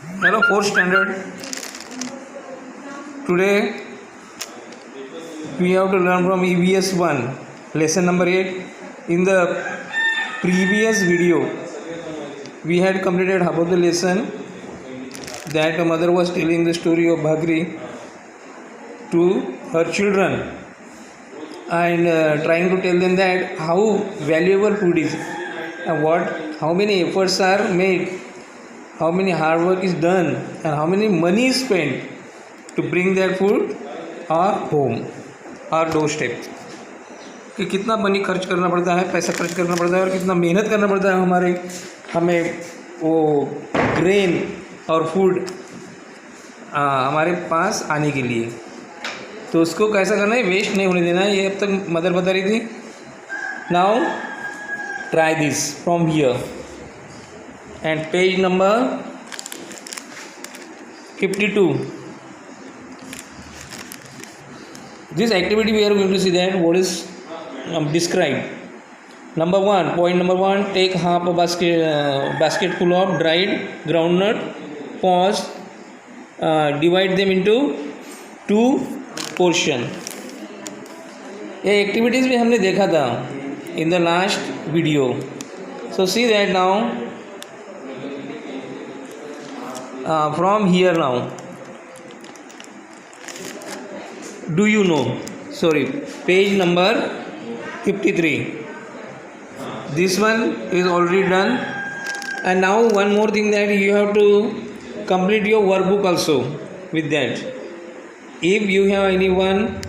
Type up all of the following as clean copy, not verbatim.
Hello, fourth standard. Today we have to learn from EVS 1, lesson number 8. In the previous video, we had completed half of the lesson. That a mother was telling the story of Bhagri to her children and trying to tell them that how valuable food is and how many efforts are made, how many hard work is done, and how many money is spent to bring that food our home, our doorstep. कि कितना money खर्च करना पड़ता है, पैसा खर्च करना पड़ता है और कितना मेहनत करना पड़ता है हमें वो ग्रेन और फूड हमारे पास आने के लिए. तो उसको कैसा करना है, वेस्ट नहीं होने देना है. ये अब तक मदर बता रही थी. Now try this from here and page number 52. This activity we are going to see that what is described. Point number 1, take half a basket full of dried groundnut. Pause. Divide them into 2 portion. ये activities भी हमने देखा था in the last video. So see that now. From here now, do you know, page number 53. This one is already done, and now one more thing that you have to complete your workbook also with that. If you have anyone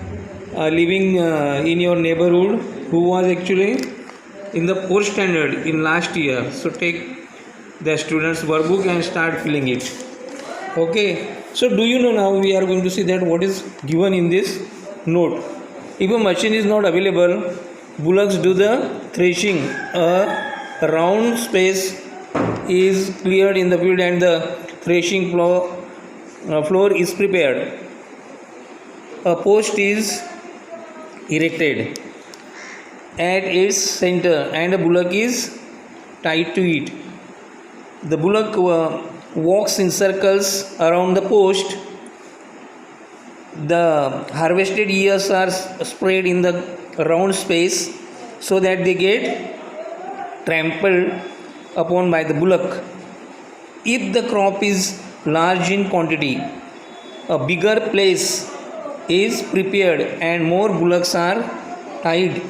living in your neighborhood who was actually in the 4th standard in last year, so take the students workbook and start filling it. Okay, so do you know, now we are going to see that what is given in this note. If a machine is not available, bullocks do the threshing. A round space is cleared in the field and the threshing floor is prepared. A post is erected at its center and a bullock is tied to it. The bullock walks in circles around the post. The harvested ears are spread in the round space so that they get trampled upon by the bullock. If the crop is large in quantity, a bigger place is prepared and more bullocks are tied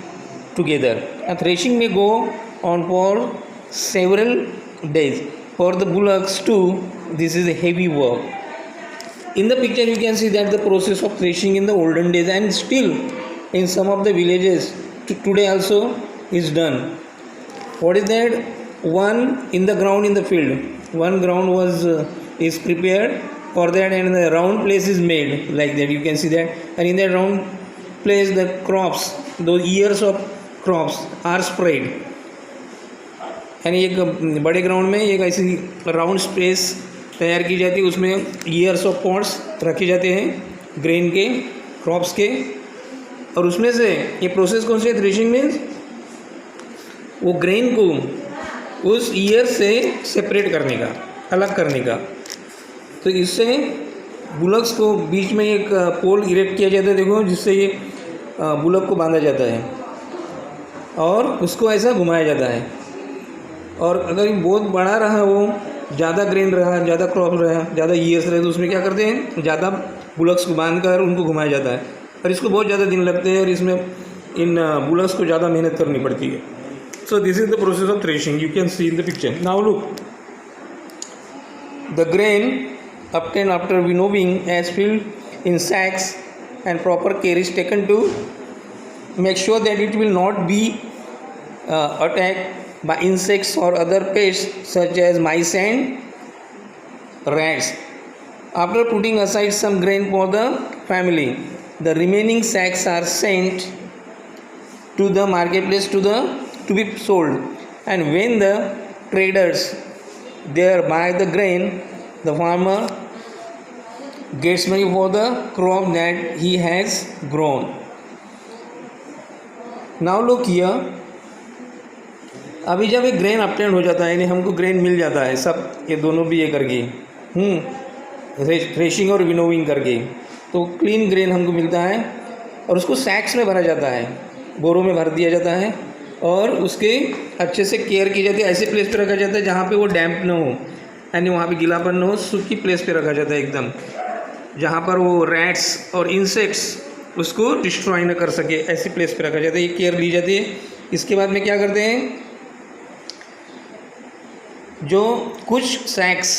together. A threshing may go on for several days. For the bullocks too, this is a heavy work. In the picture you can see that the process of threshing in the olden days and still in some of the villages today also is done. What is that? One in the ground in the field. One ground is prepared for that and the round place is made like that. You can see that. And in that round place the crops, those ears of crops are spread. यानी एक बड़े ground में एक ऐसी round space तैयार की जाती है, उसमें ईयर्स ऑफ पॉट्स रखे जाते हैं ग्रेन के, क्रॉप्स के, और उसमें से ये प्रोसेस कौन सी है, थ्रेशिंग मीन्स वो ग्रेन को उस ईयर से सेपरेट करने का, अलग करने का. तो इससे बुलक्स को बीच में एक पोल इरेक्ट किया जाता है, देखो, जिससे ये बुलक को बांधा जाता है और उसको ऐसा घुमाया जाता है. और अगर बहुत बड़ा रहा, वो ज़्यादा ग्रेन रहा, ज़्यादा क्रॉप रहा, ज़्यादा ईयर्स रहे, तो उसमें क्या करते हैं, ज़्यादा बुलक्स को बांध कर उनको घुमाया जाता है. और इसको बहुत ज़्यादा दिन लगते हैं और इसमें इन बुलक्स को ज़्यादा मेहनत करनी पड़ती है. So this is the process of threshing. You can see in the picture. Now look, the grain obtained after winnowing as filled in sacks and proper care is taken to make sure that it will not be attacked by insects or other pests such as mice and rats. After putting aside some grain for the family, the remaining sacks are sent to the marketplace to be sold. And when the traders there buy the grain, the farmer gets money for the crop that he has grown. Now look here, अभी जब एक grain अपटेंड हो जाता है, यानी हमको grain मिल जाता है, सब ये दोनों भी ये करके, थ्रेशिंग और विनोविंग करके। तो क्लीन ग्रेन हमको मिलता है और उसको सैक्स में भरा जाता है, बोरों में भर दिया जाता है और उसके अच्छे से केयर की जाती है। ऐसे प्लेस पे रखा जाता है जहाँ पे वो डैम्प ना हो, यानी वहाँ पे गीलापन ना हो, सूखी प्लेस पे रखा जाता है एकदम, जहाँ पर वो रैट्स और इंसेक्ट्स उसको डिस्ट्रॉय ना कर सके, ऐसी प्लेस पे रखा जाता है। ये केयर ली जाती है। इसके बाद में क्या करते हैं, जो कुछ सैक्स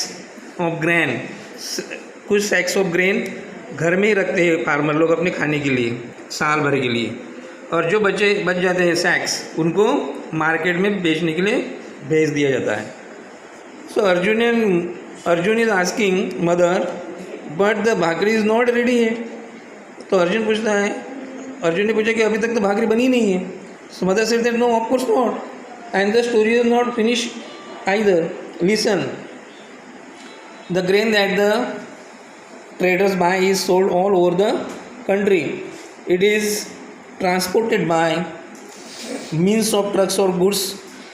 ऑफ ग्रेन घर में ही रखते हैं फार्मर लोग अपने खाने के लिए, साल भर के लिए, और जो बच जाते हैं सैक्स उनको मार्केट में बेचने के लिए भेज दिया जाता है। So Arjun is asking mother but the bhakri is not ready है। तो अर्जुन ने पूछा कि अभी तक तो भाकरी बनी नहीं है। So mother said that no of course not and the story is not finish either. Listen, the grain that the traders buy is sold all over the country. It is transported by means of trucks or goods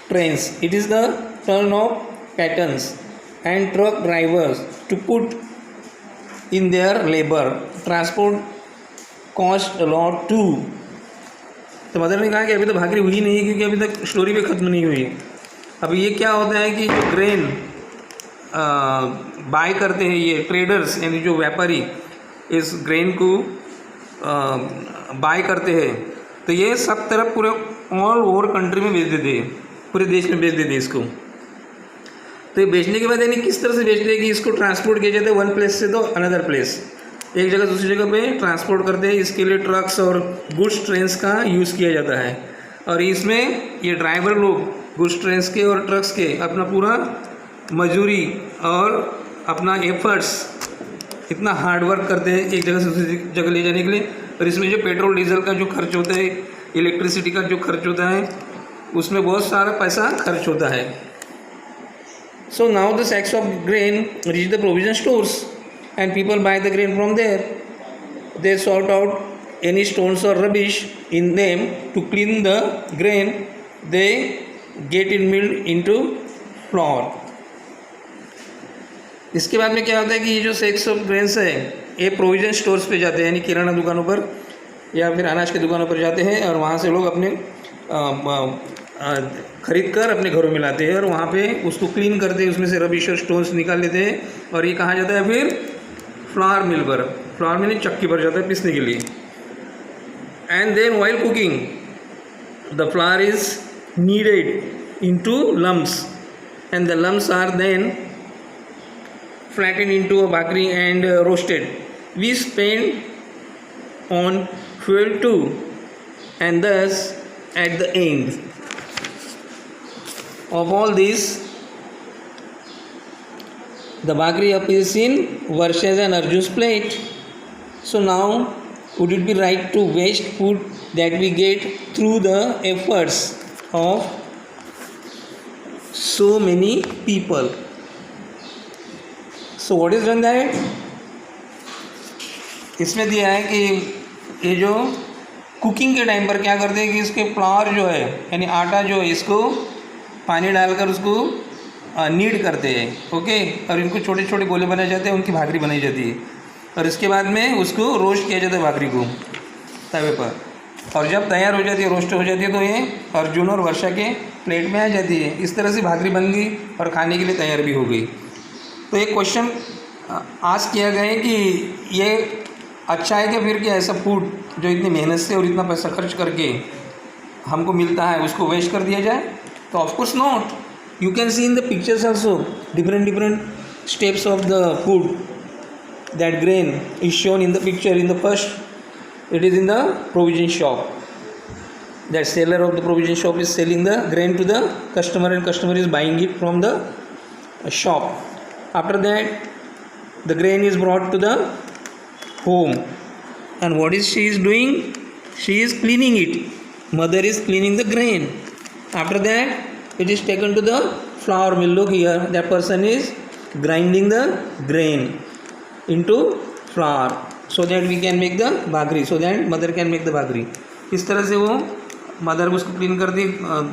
trains. It is the turn of patterns and truck drivers to put in their labor. Transport cost a lot too. तो mother ने कहा कि अभी तो भाकरी हुई नहीं है क्योंकि अभी तक स्टोरी पे ख़त्म नहीं हुई है। अभी ये क्या होता है कि जो ग्रेन बाय करते हैं ये ट्रेडर्स, यानी जो व्यापारी इस ग्रेन को बाय करते हैं, तो ये सब तरफ पूरे ऑल ओवर कंट्री में बेच देते हैं, पूरे देश में बेच देते हैं इसको। तो ये बेचने के बाद यानी किस तरह से बेचते हैं कि इसको ट्रांसपोर्ट किया जाता है वन प्लेस से तो अनदर प्लेस, एक जगह दूसरी जगह पे ट्रांसपोर्ट करते हैं। इसके लिए ट्रक्स और गुड्स ट्रेन्स का यूज़ किया जाता है और इसमें ये ड्राइवर लोग गुड्स ट्रेन्स के और ट्रक्स के अपना पूरा मजूरी और अपना एफर्ट्स इतना हार्ड वर्क करते हैं एक जगह से दूसरी जगह ले जाने के लिए। और इसमें जो पेट्रोल डीजल का जो खर्च होता है, इलेक्ट्रिसिटी का जो खर्च होता है, उसमें बहुत सारा पैसा खर्च होता है। So now the sacks of grain reach the provision stores and people buy the grain from there. They sort out any stones और rubbish in them to clean the grain. They get in milled into flour. इसके बाद में क्या होता है कि ये जो सैक्स ऑफ ग्रेन्स है ये प्रोविजन स्टोर्स पे जाते हैं, यानी किराना दुकानों पर या फिर अनाज की दुकानों पर जाते हैं और वहाँ से लोग अपने ख़रीद कर अपने घरों में लाते हैं और वहाँ पे उसको क्लीन करते हैं, उसमें से रबिश और स्टोन्स निकाल लेते हैं और ये कहाँ जाता है फिर फ्लावर मिल पर। फ्लावर मिल चक्की पर जाता है पीसने के लिए। And then while cooking the flour is kneaded into lumps and the lumps are then flattened into a bhakri and roasted. We spend on fuel too, and thus at the end of all this the bhakri appears in Varsha's and Arjun's plate. So now would it be right to waste food that we get through the efforts of so many people? So what is done that? इसमें दिया है कि ये जो cooking के time पर क्या करते हैं कि इसके फ्लावर जो है यानी आटा जो है इसको पानी डालकर उसको नीड करते हैं, ओके, और इनको छोटे छोटे गोले बनाए जाते हैं, उनकी भाकरी बनाई जाती है और इसके बाद में उसको रोस्ट किया जाता है भाकरी को तवे पर। और जब तैयार हो जाती है, रोस्ट हो जाती है, तो ये अर्जुन और वर्षा के प्लेट में आ जाती है। इस तरह से भाकरी बन गई और खाने के लिए तैयार भी हो गई। तो एक क्वेश्चन आस्क किया गया है कि ये अच्छा है क्या फिर क्या ऐसा फूड जो इतनी मेहनत से और इतना पैसा खर्च करके हमको मिलता है उसको वेस्ट कर दिया जाए? तो of course not. You can see in the pictures also different steps of the food that grain is shown in the picture. In the first it is in the provision shop. That seller of the provision shop is selling the grain to the customer and customer is buying it from the shop. After that the grain is brought to the home and what is she is doing? She is cleaning it. Mother is cleaning the grain. After that it is taken to the flour mill. Look here, that person is grinding the grain into flour so that we can make the bhakri, so that mother can make the bhakri. इस तरह से वो mother उसको clean कर दी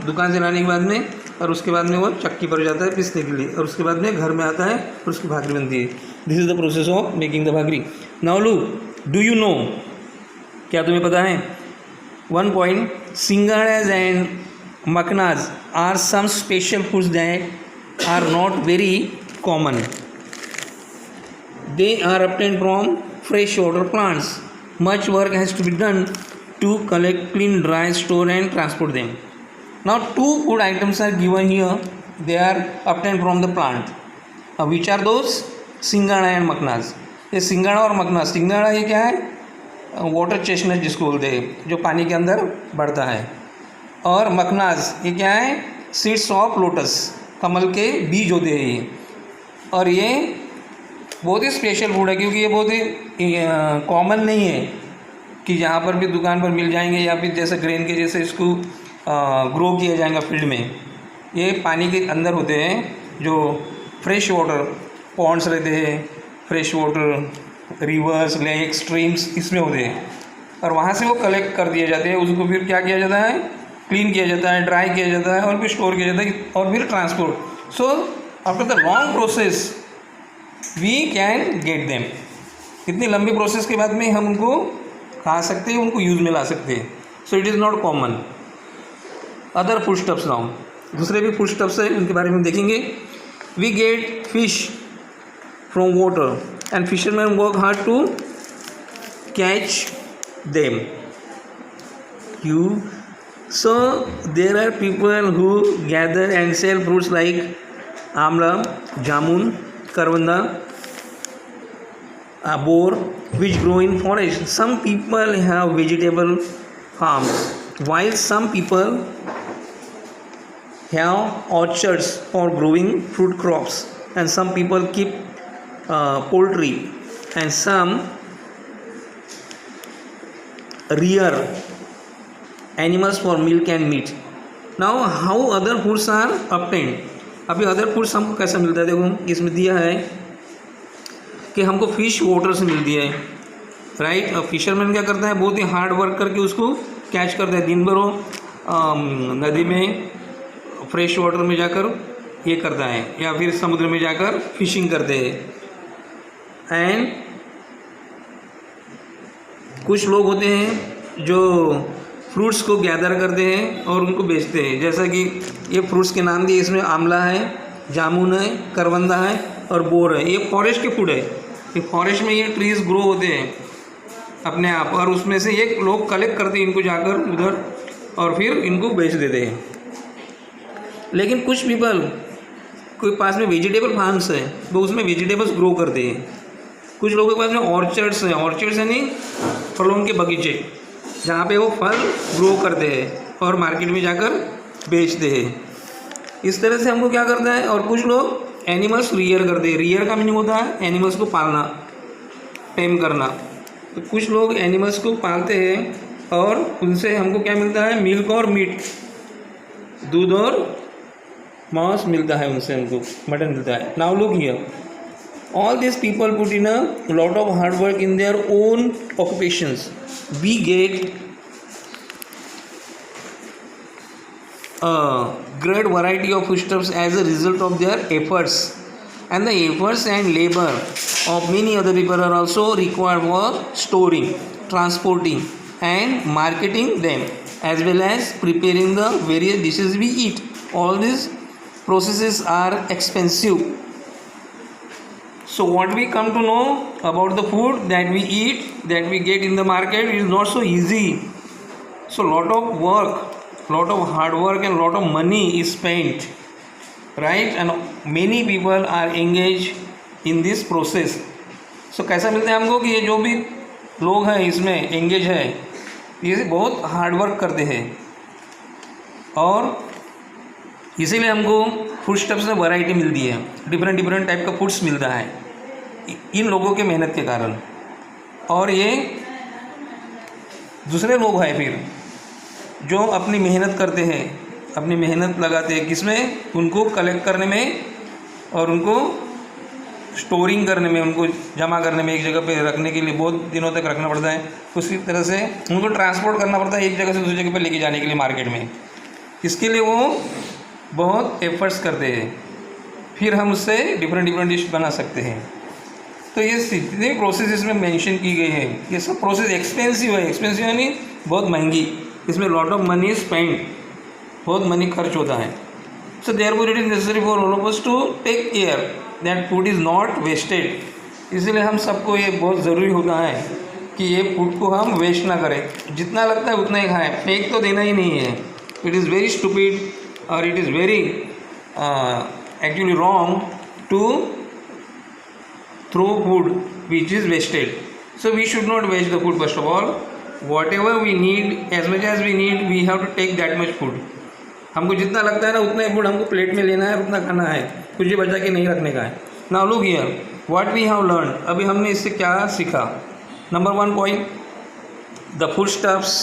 दुकान से लाने के बाद में, और उसके बाद में वो चक्की पर जाता है पीसने के लिए, और उसके बाद में घर में आता है और उसकी भाकरी बनती है। This is the process of making the bhakri. Now look, do you know, क्या तुम्हें पता है? 1 point, singharas and makhanas are some special foods that are not very common. They are obtained from freshwater plants. Much work has to be done to collect, clean, dry, store and transport them. Now 2 food items are given here. They are obtained from the plant. Which are those? Singhara and makhanas. ये सिंगाड़ा और मखनाज, सिंगाड़ा ये क्या है? Water chestnut जिसको बोलते हैं, जो पानी के अंदर बढ़ता है. और मखनाज ये क्या है? सीड्स ऑफ लोटस, कमल के बीज होते हैं ये. और ये बहुत ही स्पेशल फूड है क्योंकि ये बहुत ही कॉमन नहीं है कि जहाँ पर भी दुकान पर मिल जाएंगे या फिर जैसे ग्रेन के जैसे इसको ग्रो किया जाएगा फील्ड में. ये पानी के अंदर होते हैं, जो फ्रेश वाटर पॉन्ड्स रहते हैं, fresh water reverse, lake, streams, इसमें होते हैं. और वहाँ से वो कलेक्ट कर दिए जाते हैं. उसको फिर क्या किया जाता है? क्लीन किया जाता है, ड्राई किया जाता है और फिर स्टोर किया जाता है और फिर transport. So after the long process we can get them. इतनी लंबी प्रोसेस के बाद में हम उनको खा सकते हैं, उनको यूज़ में ला सकते हैं. So it is not common. Other food stuffs now, दूसरे भी फूड स्टफ्स हैं, उनके बारे में देखेंगे. We get fish from water and fisherman work hard to catch them. So there are people who gather and sell fruits like amla, jamun, karvanda, boar, which grow in forest. Some people have vegetable farms, while some people have orchards for growing fruit crops, and some people keep poultry, and some rear animals for milk and meat. Now how other foods are obtained? अभी other foods हमको कैसे मिलता है? देखो इसमें दिया है कि हमको फिश वाटर से मिलती है, राइट. और फिशरमैन क्या करता है? बहुत ही हार्ड वर्क करके उसको कैच करता है. दिन भर वो नदी में फ्रेश वाटर में जाकर ये करता है या फिर समुद्र में जाकर फिशिंग करते हैं. एंड कुछ लोग होते हैं जो फ्रूट्स को गैदर करते हैं और उनको बेचते हैं. जैसा कि ये फ्रूट्स के नाम दिए, इसमें आंवला है, जामुन है, करवंदा है और बोर है. ये फॉरेस्ट के फूड है. ये फॉरेस्ट में ये ट्रीज ग्रो होते हैं अपने आप, और उसमें से ये लोग कलेक्ट करते हैं इनको जाकर उधर और फिर इनको बेच देते हैं. लेकिन कुछ पीपल कोई पास में वेजिटेबल फार्म्स है, वो उसमें वेजिटेबल्स ग्रो करते हैं. कुछ लोगों के पास में ऑर्चर्ड्स हैं. ऑर्चर्ड्स यानी फलों के बगीचे, जहाँ पे वो फल ग्रो करते हैं और मार्केट में जाकर बेचते हैं. इस तरह से हमको क्या करता है. और कुछ लोग एनिमल्स रियर करते हैं. रियर का मीनिंग होता है एनिमल्स को पालना, टेम करना. तो कुछ लोग एनिमल्स को पालते हैं और उनसे हमको क्या मिलता है? मिल्क और मीट, दूध और मांस मिलता है. उनसे हमको मटन मिलता है. Now look here, all these people put in a lot of hard work in their own occupations. We get a great variety of foodstuffs as a result of their efforts, and the efforts and labor of many other people are also required for storing, transporting and marketing them, as well as preparing the various dishes we eat. All these processes are expensive. So what we come to know about the food that we eat, that we get in the market, is not so easy. So lot of work, lot of hard work and lot of money is spent, right? And many people are engaged in this process. So कैसा मिलता है हमको कि ये जो भी लोग हैं इसमें एंगेज है, ये बहुत हार्ड वर्क करते हैं. और इसीलिए हमको फूड स्टफ्स में वैरायटी मिलती है. डिफरेंट टाइप का फूड्स मिलता है इन लोगों के मेहनत के कारण. और ये दूसरे लोग हैं फिर जो अपनी मेहनत करते हैं, अपनी मेहनत लगाते हैं किसमें? उनको कलेक्ट करने में और उनको स्टोरिंग करने में, उनको जमा करने में, एक जगह पे रखने के लिए बहुत दिनों तक रखना पड़ता है। उसी तरह से उनको ट्रांसपोर्ट करना पड़ता है एक जगह से दूसरी जगह पे लेके जाने के लिए मार्केट में। इसके लिए वो बहुत एफर्ट्स करते हैं, फिर हम उससे डिफरेंट डिश बना सकते हैं। तो ये जितनी प्रोसेस इसमें मेंशन की गई है, ये सब प्रोसेस एक्सपेंसिव है। एक्सपेंसिव यानी बहुत महंगी, इसमें लॉट ऑफ मनी स्पेंड, बहुत मनी खर्च होता है। So therefore it is necessary for all of us to take care that food is not wasted. इसलिए हम सबको ये बहुत ज़रूरी होता है कि ये फूड को हम वेस्ट ना करें, जितना लगता है उतना ही खाएं, फेंक तो देना ही नहीं है। इट इज़ वेरी स्टूपिड और it is very actually wrong to throw food which is wasted. So we should not waste the food. First of all, whatever we need, as much as we need, we have to take that much food. हमको जितना लगता है ना उतना ही food हमको plate में लेना है, उतना खाना है, कुछ भी बचा के नहीं रखने का है। Now look here what we have learn. अभी हमने इससे क्या सीखा? Number 1 point, the food stuffs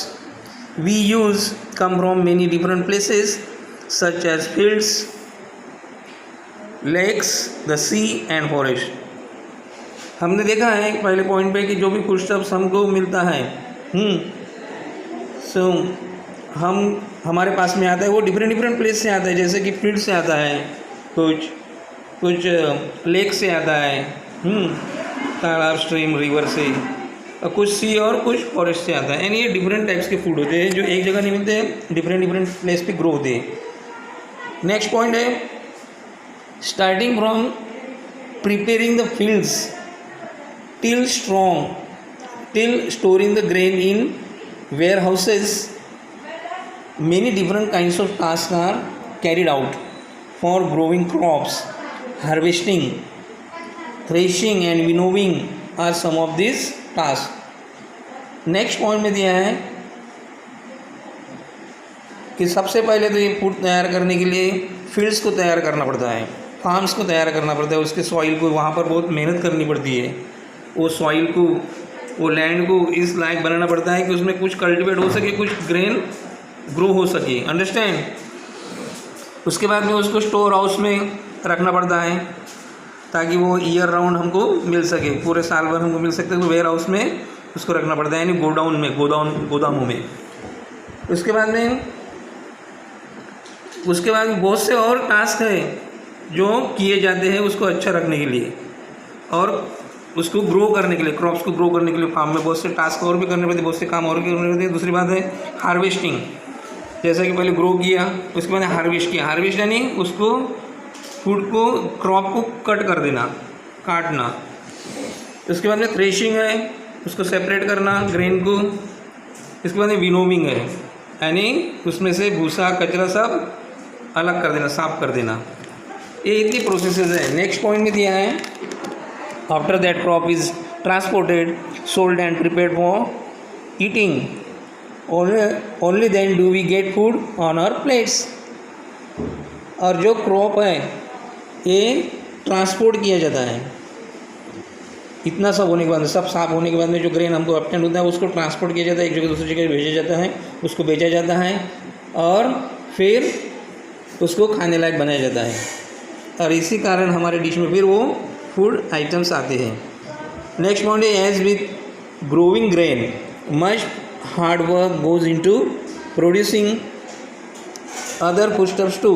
we use come from many different places such as fields, lakes, the sea and forest. हमने देखा है पहले पॉइंट पे कि जो भी फूड स्टफ्स हमको मिलता है सो हमारे पास में आता है वो डिफरेंट प्लेस से आता है। जैसे कि फील्ड से आता है, कुछ लेक से आता है, तालाब, स्ट्रीम, रिवर से, और कुछ सी और कुछ फॉरेस्ट से आता है। यानी ये डिफरेंट टाइप्स के फूड होते हैं जो एक जगह नहीं मिलते हैं, डिफरेंट प्लेस पे ग्रो होते हैं। नेक्स्ट पॉइंट है starting from preparing the fields till storing the grain in warehouses, many different kinds of tasks are carried out for growing crops. Harvesting, threshing and winnowing are some of these tasks. Next point में दिया है कि सबसे पहले तो ये food तैयार करने के लिए फील्ड्स को तैयार करना पड़ता है, फार्म्स को तैयार करना पड़ता है, उसके सॉइल को, वहाँ पर बहुत मेहनत करनी पड़ती है। वो सॉइल को, वो लैंड को इस लायक बनाना पड़ता है कि उसमें कुछ कल्टिवेट हो सके, कुछ ग्रेन ग्रो हो सके। अंडरस्टैंड? उसके बाद में उसको स्टोर हाउस में रखना पड़ता है ताकि वो ईयर राउंड हमको मिल सके, पूरे साल भर हमको मिल सकते। तो वेयर हाउस में उसको रखना पड़ता है, यानी गोडाउन में, गोदामों में। उसके बाद बहुत से और टास्क है जो किए जाते हैं उसको अच्छा रखने के लिए और उसको ग्रो करने के लिए, क्रॉप्स को ग्रो करने के लिए फार्म में बहुत से टास्क और भी करने पड़ते हैं, बहुत से काम और भी करने पड़ते हैं। दूसरी बात है हार्वेस्टिंग। जैसा कि पहले ग्रो किया, उसके बाद हार्वेस्ट किया। हार्वेस्ट यानी उसको फूड को, क्रॉप को कट कर देना, काटना। उसके बाद में थ्रेशिंग है, उसको सेपरेट करना ग्रेन को। इसके बाद में विनोविंग है, यानी उसमें से भूसा, कचरा सब अलग कर देना, साफ कर देना। ये इतनी प्रोसेसेस है। नेक्स्ट पॉइंट में दिया है after that crop is transported, sold and prepared for eating, only then do we get food on our plates. और जो क्रॉप है ये ट्रांसपोर्ट किया जाता है, इतना सब होने के बाद, सब साफ होने के बाद में जो ग्रेन हमको ऑब्टेन होता है उसको ट्रांसपोर्ट किया जाता है, एक जगह दूसरी जगह भेजा जाता है, उसको बेचा जाता है और फिर उसको खाने लायक बनाया जाता है। और इसी कारण हमारे डिश में फिर वो फूड आइटम्स आते हैं। नेक्स्ट पॉइंट है as with growing grain much hard work goes into producing other foodstuffs too.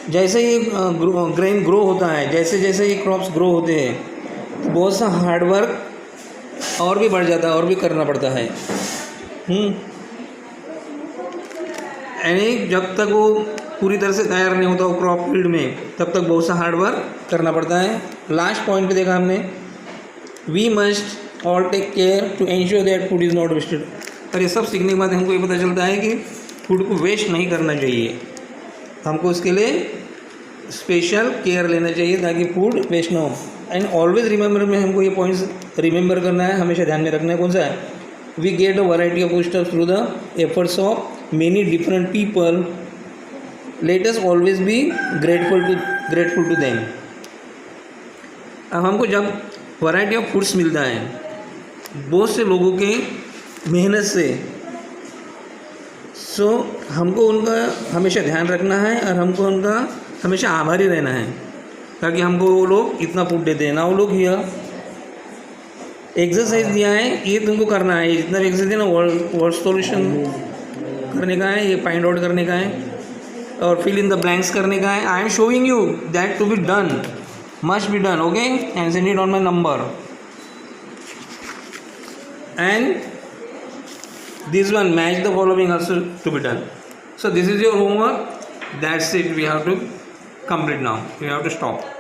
जैसे ही ग्रेन ग्रो होता है, जैसे जैसे ये क्रॉप्स ग्रो होते हैं, तो बहुत सा हार्ड वर्क और भी बढ़ जाता है, और भी करना पड़ता है। यानी जब तक वो पूरी तरह से तैयार नहीं होता वो क्रॉप फील्ड में, तब तक बहुत सा हार्ड वर्क करना पड़ता है। लास्ट पॉइंट पे देखा हमने, we must all take care to ensure that food is not wasted. और ये सब सीखने के बाद हमको ये पता चलता है कि फूड को वेस्ट नहीं करना चाहिए, हमको उसके लिए स्पेशल केयर लेना चाहिए ताकि फूड वेस्ट ना हो। एंड ऑलवेज रिमेंबर में हमको ये पॉइंट्स रिमेंबर करना है, हमेशा ध्यान में रखना है। कौन सा है? We get a variety of food stuffs through the efforts of many different people, let us always be grateful to them. अब हमको जब वैरायटी ऑफ फूड्स मिलता है बहुत से लोगों के मेहनत से, सो हमको उनका हमेशा ध्यान रखना है और हमको उनका हमेशा आभारी रहना है। ताकि हमको वो लोग इतना पुट देते हैं। नाउ लोग हियर एक्सरसाइज दिया है, ये तुमको करना है। जितना भी एक्सरसाइज है ना वर्ड सॉल्यूशन करने का है, ये फाइंड आउट करने का है और फिल इन द ब्लैंक्स करने का है। I am showing you that to be done, must be done, okay, and send it on my number. And this one match the following also to be done. So this is your homework, that's it, we have to complete now, we have to stop.